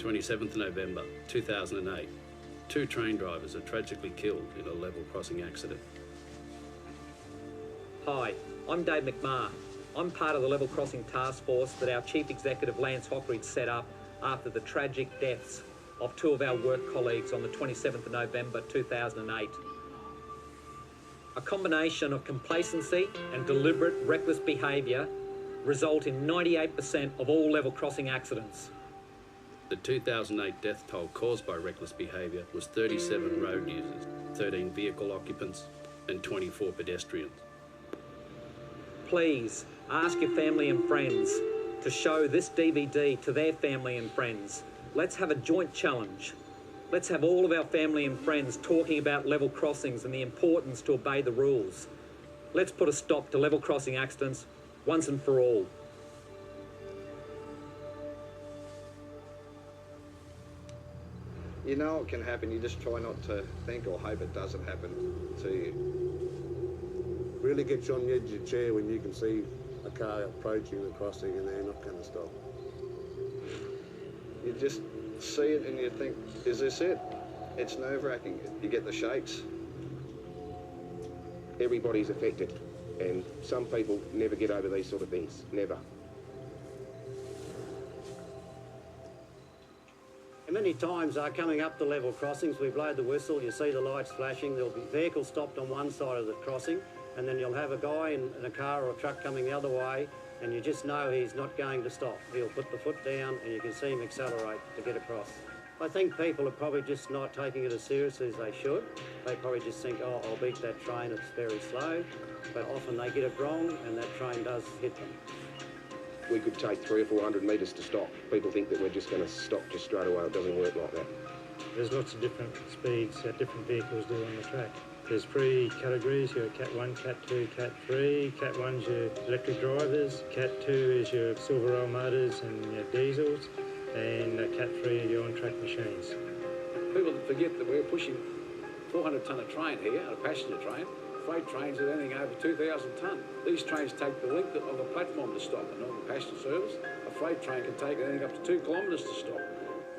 27th November 2008. Two train drivers are tragically killed in a level crossing accident. Hi, I'm Dave McMahon. I'm part of the Level Crossing Task Force that our Chief Executive Lance Hockridge set up after the tragic deaths of two of our work colleagues on the 27th of November 2008. A combination of complacency and deliberate reckless behaviour result in 98% of all level crossing accidents. The 2008 death toll caused by reckless behaviour was 37 road users, 13 vehicle occupants and 24 pedestrians. Please ask your family and friends to show this DVD to their family and friends. Let's have a joint challenge. Let's have all of our family and friends talking about level crossings and the importance to obey the rules. Let's put a stop to level crossing accidents once and for all. You know it can happen, you just try not to think or hope it doesn't happen to you. Really gets you on the edge of your chair when you can see a car approaching the crossing and they're not going to stop. You just see it and you think, is this it? It's nerve-wracking. You get the shakes. Everybody's affected, and some people never get over these sort of things, never. Many times coming up the level crossings, we blow the whistle, you see the lights flashing, there'll be vehicles stopped on one side of the crossing, and then you'll have a guy in a car or a truck coming the other way, and you just know he's not going to stop. He'll put the foot down and you can see him accelerate to get across. I think people are probably just not taking it as seriously as they should. They probably just think, oh, I'll beat that train, it's very slow, but often they get it wrong and that train does hit them. We could take 300 or 400 metres to stop. People think that we're just going to stop just straight away. It doesn't work like that. There's lots of different speeds that different vehicles do on the track. There's three categories, your Cat 1, Cat 2, Cat 3. Cat 1's your electric drivers, Cat 2 is your silver rail motors and your diesels, and Cat 3 are your on-track machines. People forget that we're pushing 400 tonne a train here, a passenger train. Freight trains are anything over 2,000 tonne. These trains take the length of a platform to stop. A normal passenger service, a freight train can take anything up to 2 kilometres to stop.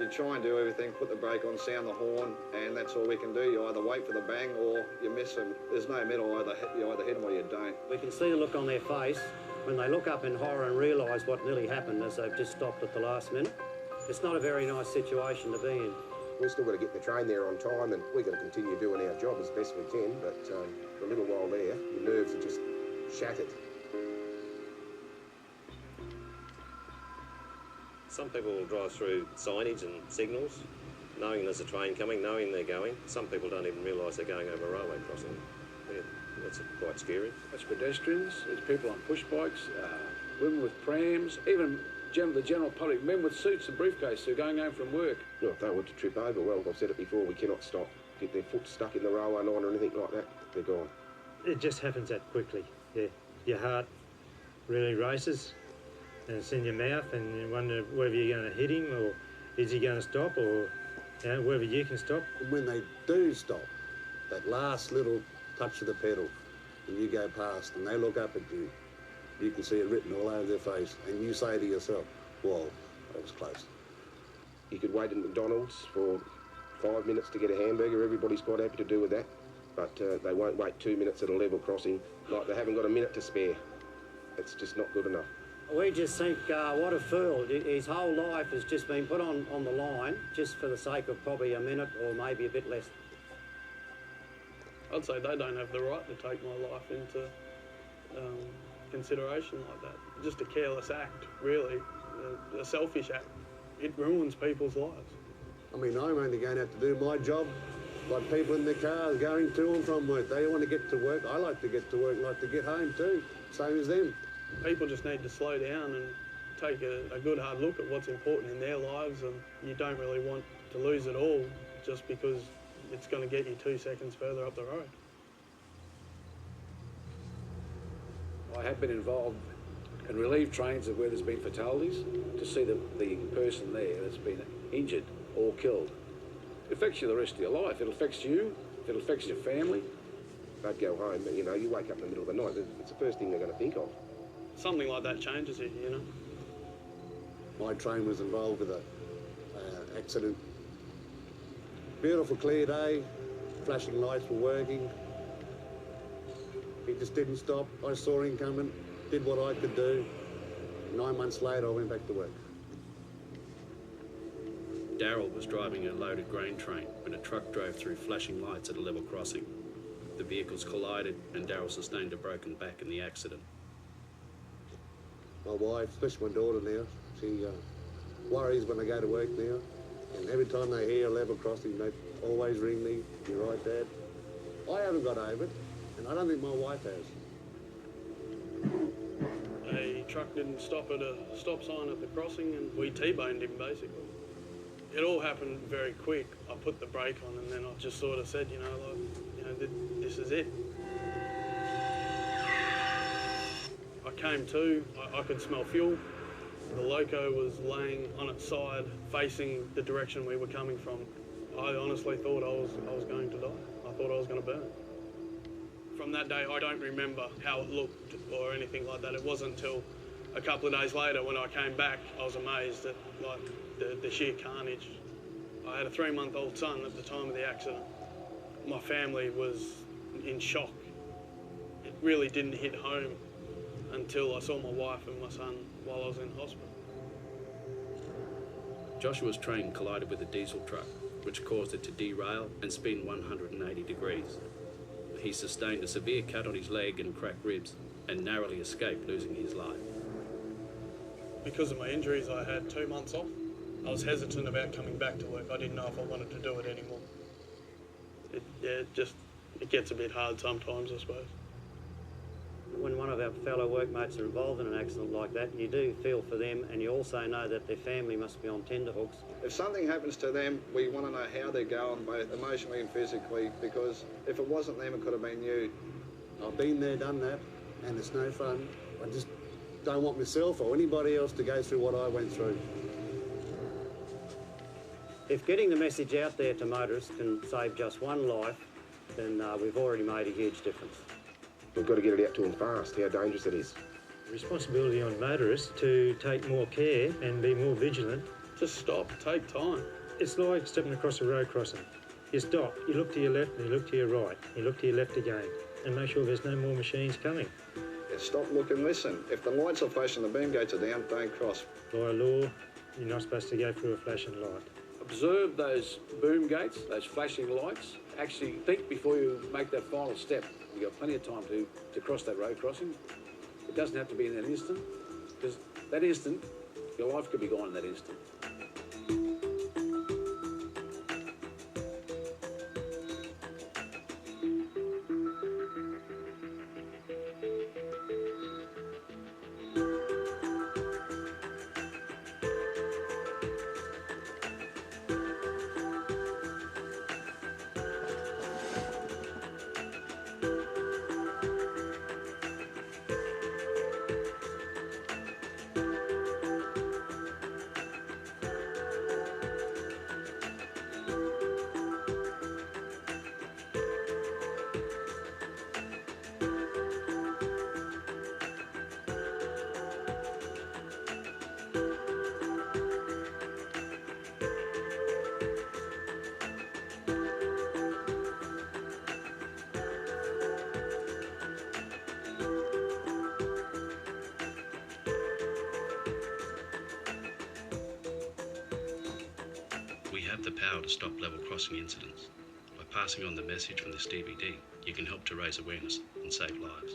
You try and do everything, put the brake on, sound the horn, and that's all we can do. You either wait for the bang or you miss them. There's no middle, you either hit them or you don't. We can see the look on their face when they look up in horror and realise what nearly happened as they've just stopped at the last minute. It's not a very nice situation to be in. We've still got to get the train there on time, and we've got to continue doing our job as best we can, but for a little while there, your nerves are just shattered. Some people will drive through signage and signals, knowing there's a train coming, knowing they're going. Some people don't even realise they're going over a railway crossing. Yeah, that's quite scary. That's pedestrians, it's people on push bikes, women with prams, even the general public, men with suits and briefcases who are going home from work. Well, if they want to trip over, well, I've said it before, we cannot stop. Get their foot stuck in the railway line or anything like that, they're gone. It just happens that quickly. Yeah, your heart really races and it's in your mouth and you wonder whether you're going to hit him or is he going to stop, or whether you can stop. And when they do stop, that last little touch of the pedal, and you go past and they look up at you, you can see it written all over their face, and you say to yourself, whoa, that was close. You could wait at McDonald's for 5 minutes to get a hamburger. Everybody's quite happy to do with that, but they won't wait 2 minutes at a level crossing like they haven't got a minute to spare. It's just not good enough. We just think, what a fool. His whole life has just been put on the line just for the sake of probably a minute or maybe a bit less. I'd say they don't have the right to take my life into consideration like that. Just a careless act, really, a selfish act. It ruins people's lives. I mean, I'm only going to have to do my job like people in their cars going to and from work. They want to get to work. I like to get to work, like to get home too, same as them. People just need to slow down and take a good hard look at what's important in their lives, and you don't really want to lose it all just because it's going to get you 2 seconds further up the road. I have been involved in relief trains of where there's been fatalities to see the person there that's been injured or killed. It affects you the rest of your life. It affects you, it affects your family. They'd go home, you know, you wake up in the middle of the night, it's the first thing they're going to think of. Something like that changes you, you know. My train was involved with an accident. Beautiful clear day, flashing lights were working. He just didn't stop. I saw him coming, did what I could do. 9 months later, I went back to work. Daryl was driving a loaded grain train when a truck drove through flashing lights at a level crossing. The vehicles collided and Daryl sustained a broken back in the accident. My wife, especially my daughter now, she worries when I go to work now. And every time they hear a level crossing, they always ring me. "You're right, Dad." I haven't got over it, and I don't think my wife has. A truck didn't stop at a stop sign at the crossing and we T-boned him basically. It all happened very quick. I put the brake on and then I just sort of said, this is it. I came to, I could smell fuel. The loco was laying on its side, facing the direction we were coming from. I honestly thought I was going to die. I thought I was going to burn. From that day, I don't remember how it looked or anything like that. It wasn't until a couple of days later when I came back, I was amazed at the sheer carnage. I had a 3-month-old son at the time of the accident. My family was in shock. It really didn't hit home until I saw my wife and my son while I was in hospital. Joshua's train collided with a diesel truck, which caused it to derail and spin 180 degrees. He sustained a severe cut on his leg and cracked ribs and narrowly escaped losing his life. Because of my injuries, I had 2 months off. I was hesitant about coming back to work. I didn't know if I wanted to do it anymore. It gets a bit hard sometimes, I suppose. When one of our fellow workmates are involved in an accident like that, you do feel for them, and you also know that their family must be on tenterhooks. If something happens to them, we want to know how they're going, both emotionally and physically, because if it wasn't them, it could have been you. I've been there, done that, and it's no fun. I just don't want myself or anybody else to go through what I went through. If getting the message out there to motorists can save just one life, then we've already made a huge difference. We've got to get it out to them fast, how dangerous it is. Responsibility on motorists to take more care and be more vigilant. Just stop, take time. It's like stepping across a road crossing. You stop, you look to your left and you look to your right. You look to your left again and make sure there's no more machines coming. Yeah, stop, look and listen. If the lights are flashing, the boom gates are down, don't cross. By law, you're not supposed to go through a flashing light. Observe those boom gates, those flashing lights. Actually think before you make that final step. You've got plenty of time to cross that road crossing. It doesn't have to be in that instant, because that instant, your life could be gone in that instant. We have the power to stop level crossing incidents. By passing on the message from this DVD, you can help to raise awareness and save lives.